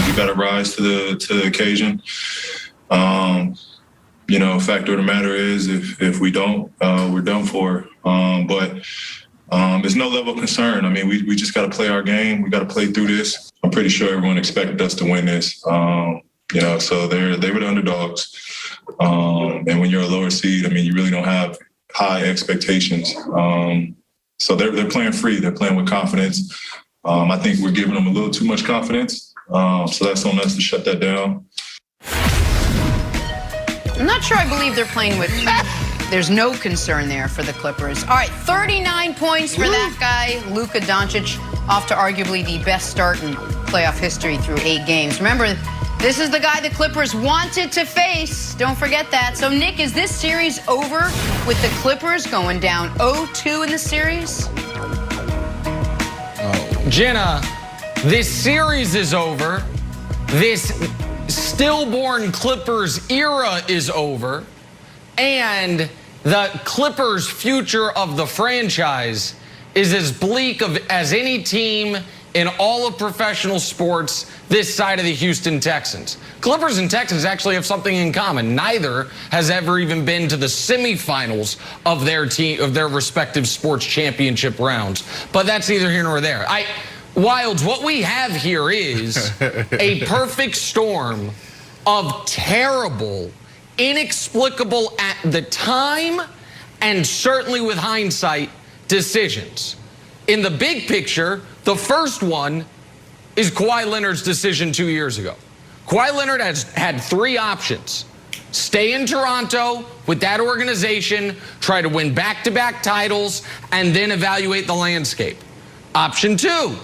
we got to rise to the occasion. Fact of the matter is, if we don't, we're done for. But there's no level of concern. I mean, we just got to play our game. We got to play through this. I'm pretty sure everyone expected us to win this. So they were the underdogs. And when you're a lower seed, I mean, you really don't have high expectations. So they're playing free. They're playing with confidence. I think we're giving them a little too much confidence. So that's on us to shut that down. I'm not sure I believe they're playing with... There's no concern there for the Clippers. All right, 39 points for that guy, Luka Doncic, off to arguably the best start in playoff history through 8 games. Remember, this is the guy the Clippers wanted to face. Don't forget that. So, Nick, is this series over with the Clippers going down 0-2 in the series? Jenna, this series is over. This stillborn Clippers era is over. And the Clippers' future of the franchise is as bleak as any team in all of professional sports this side of the Houston Texans. Clippers and Texans actually have something in common. Neither has ever even been to the semifinals of their respective sports championship rounds. But that's neither here nor there. Wilds, what we have here is a perfect storm of terrible, inexplicable at the time, and certainly with hindsight, decisions. In the big picture, the first one is Kawhi Leonard's decision 2 years ago. Kawhi Leonard has had 3 options. Stay in Toronto with that organization, try to win back-to-back titles, and then evaluate the landscape. Option 2,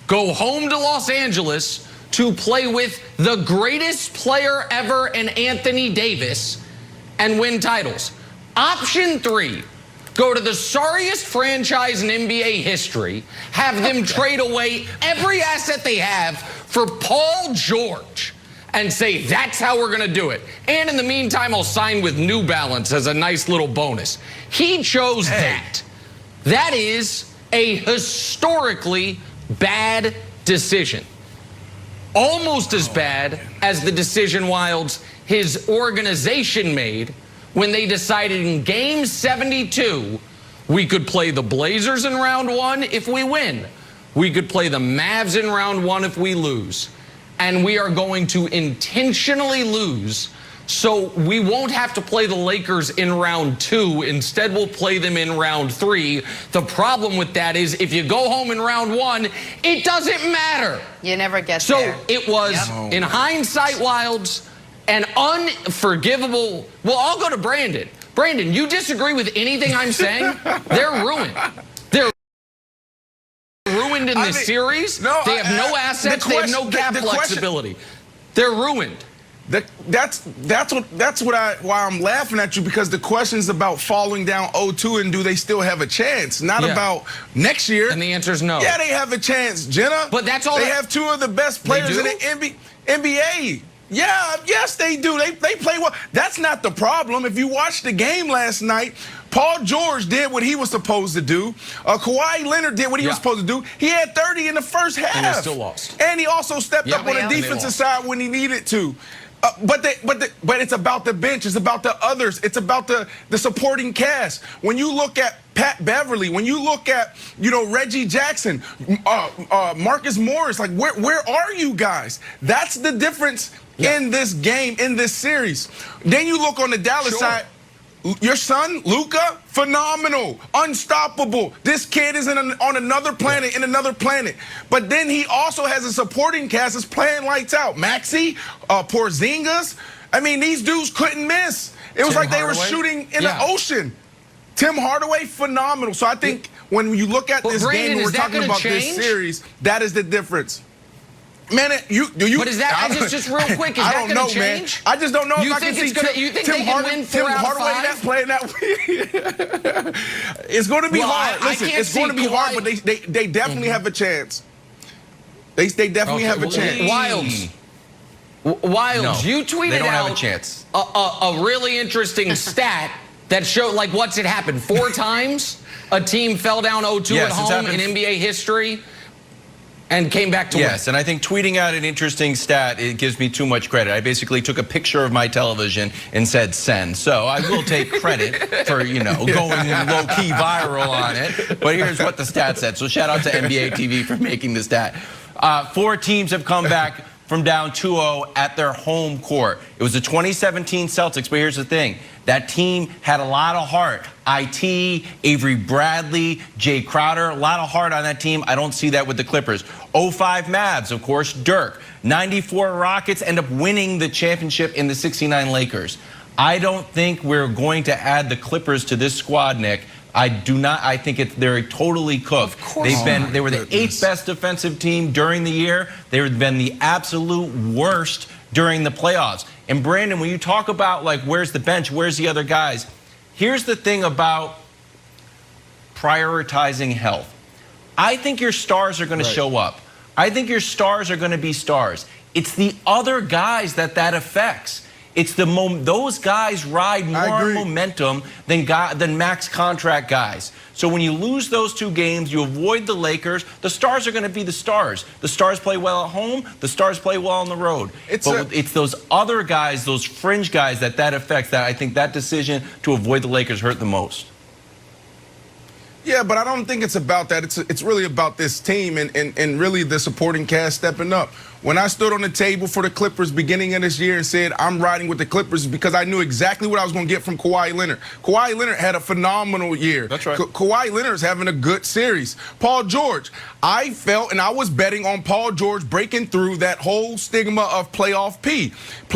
go home to Los Angeles to play with the greatest player ever in Anthony Davis and win titles. Option 3, go to the sorriest franchise in NBA history, have them trade away every asset they have for Paul George and say, that's how we're going to do it. And in the meantime, I'll sign with New Balance as a nice little bonus. He chose that. That is a historically bad decision. Almost as bad as the decision Wilds, his organization made when they decided in Game 72, we could play the Blazers in round 1 if we win. We could play the Mavs in round 1 if we lose. And we are going to intentionally lose, so we won't have to play the Lakers in round 2. Instead, we'll play them in round 3. The problem with that is if you go home in round 1, it doesn't matter. You never get there. So it was, in hindsight, Wilds, an unforgivable... Well, I'll go to Brandon. Brandon, you disagree with anything I'm saying? They're ruined. They're ruined in this series. No, they have no assets. They have no cap flexibility. They're ruined. That's why I'm laughing at you, because the question's about falling down 0-2 and do they still have a chance, not about next year. And the answer is no. Yeah, they have a chance, Jenna. But that's all. They have 2 of the best players in the NBA. Yeah, yes, they do. They play well. That's not the problem. If you watched the game last night, Paul George did what he was supposed to do. Kawhi Leonard did what he was supposed to do. He had 30 in the first half. And they still lost. And he also stepped up on the defensive side when he needed to. But it's about the bench. It's about the others. It's about the supporting cast. When you look at Pat Beverly, when you look at Reggie Jackson, Marcus Morris, like where are you guys? That's the difference in this game, in this series. Then you look on the Dallas side. Your son, Luka, phenomenal, unstoppable. This kid is on another planet, in another planet. But then he also has a supporting cast that's playing lights out. Maxey, Porzingis. I mean, these dudes couldn't miss. It was like they were shooting in the ocean. Tim Hardaway, phenomenal. So I think when you look at this game, we're talking about this series, that is the difference. Man, But is that just real quick? Is that going to change? Man. I just don't know if I can see Tim Hardaway playing that way. It's going to be hard. Listen, it's going to be hard, but they definitely have a chance. They definitely have a chance. Wilds, you tweeted out a really interesting stat that showed, like, what's it happened? 4 times a team fell down 0-2 at home in NBA history. and came back to win. Yes, and I think tweeting out an interesting stat, it gives me too much credit. I basically took a picture of my television and said send. So I will take credit for, going low-key viral on it. But here's what the stat said. So shout out to NBA TV for making the stat. 4 teams have come back from down 2-0 at their home court. It was the 2017 Celtics, but here's the thing. That team had a lot of heart. IT, Avery Bradley, Jay Crowder, a lot of heart on that team. I don't see that with the Clippers. 05 Mavs, of course, Dirk. 94 Rockets end up winning the championship in the 69 Lakers. I don't think we're going to add the Clippers to this squad, Nick. I do not. I think they're totally cooked. Of course. They were the 8th best defensive team during the year. They've been the absolute worst during the playoffs. And Brandon, when you talk about where's the bench, where's the other guys? Here's the thing about prioritizing health. I think your stars are going to show up. I think your stars are going to be stars. It's the other guys that affects. It's those guys ride more momentum than max contract guys. So when you lose those 2 games, you avoid the Lakers. The stars are going to be the stars. The stars play well at home. The stars play well on the road. It's those other guys, those fringe guys that affects. That I think that decision to avoid the Lakers hurt the most. Yeah, but I don't think it's about that. It's really about this team and really the supporting cast stepping up. When I stood on the table for the Clippers beginning of this year and said I'm riding with the Clippers because I knew exactly what I was going to get from Kawhi Leonard. Kawhi Leonard had a phenomenal year. That's right. Kawhi Leonard's having a good series. Paul George, I felt and I was betting on Paul George breaking through that whole stigma of playoff P.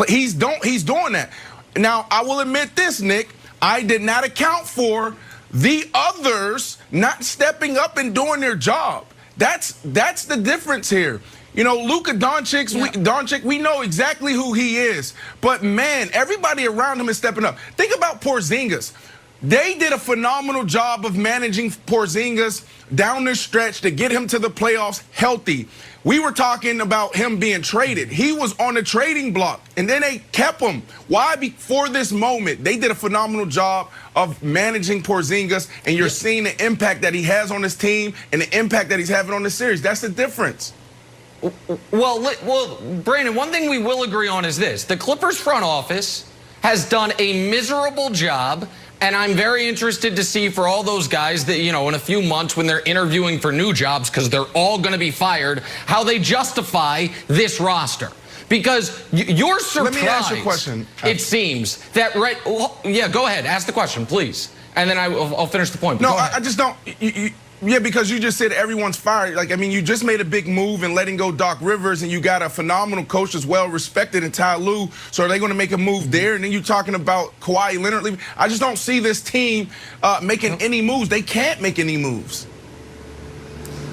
He's doing that. Now, I will admit this, Nick. I did not account for the others not stepping up and doing their job. That's the difference here. Luka Doncic, we know exactly who he is. But, man, everybody around him is stepping up. Think about Porzingis. They did a phenomenal job of managing Porzingis down the stretch to get him to the playoffs healthy. We were talking about him being traded. He was on the trading block, and then they kept him. Why? Before this moment, they did a phenomenal job of managing Porzingis, and you're seeing the impact that he has on his team and the impact that he's having on the series. That's the difference. Well, Brandon, one thing we will agree on is this. The Clippers front office has done a miserable job, and I'm very interested to see for all those guys that, in a few months when they're interviewing for new jobs, because they're all going to be fired, how they justify this roster. Because you're surprised. Let me ask you a question. It seems that, yeah, go ahead. Ask the question, please. And then I'll finish the point. No, I just don't. Yeah, because you just said everyone's fired. You just made a big move in letting go Doc Rivers, and you got a phenomenal coach that's well-respected in Ty Lue. So are they going to make a move there? And then you're talking about Kawhi Leonard leaving. I just don't see this team making any moves. They can't make any moves.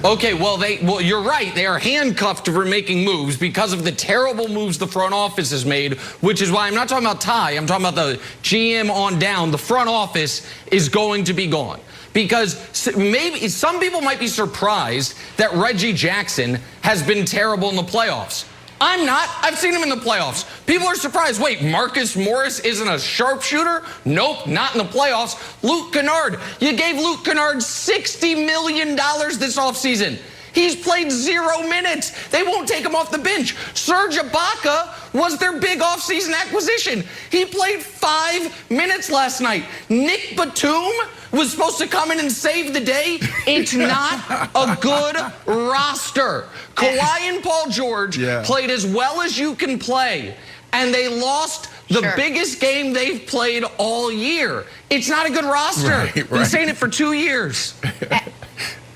Okay, well, you're right. They are handcuffed for making moves because of the terrible moves the front office has made, which is why I'm not talking about Ty. I'm talking about the GM on down. The front office is going to be gone. Because maybe some people might be surprised that Reggie Jackson has been terrible in the playoffs. I'm not. I've seen him in the playoffs. People are surprised. Wait, Marcus Morris isn't a sharpshooter? Nope, not in the playoffs. Luke Kennard. You gave Luke Kennard $60 million this offseason. He's played 0 minutes. They won't take him off the bench. Serge Ibaka was their big offseason acquisition. He played 5 minutes last night. Nick Batum was supposed to come in and save the day. It's not a good roster. Kawhi and Paul George played as well as you can play, and they lost the biggest game they've played all year. It's not a good roster. Been saying it for 2 years.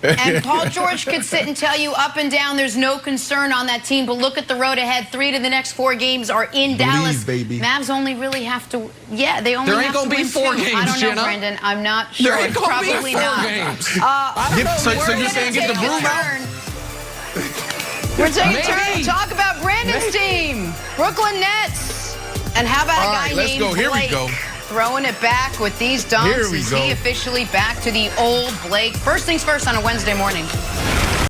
And Paul George could sit and tell you up and down there's no concern on that team, but look at the road ahead. 3 of the next 4 games are in Dallas. Baby. Mavs only really have to, they only have to win 2. There ain't going to be 4 games, I don't know, Jenna. Brendan. I'm not sure. There ain't going to be 4 Probably not. games. So you're saying get the broom out? We're taking a turn to talk about Brandon's team, Brooklyn Nets. And how about a guy named Blake? Here we go. Throwing it back with these dunks. Is he officially back to the old Blake? First things first on a Wednesday morning.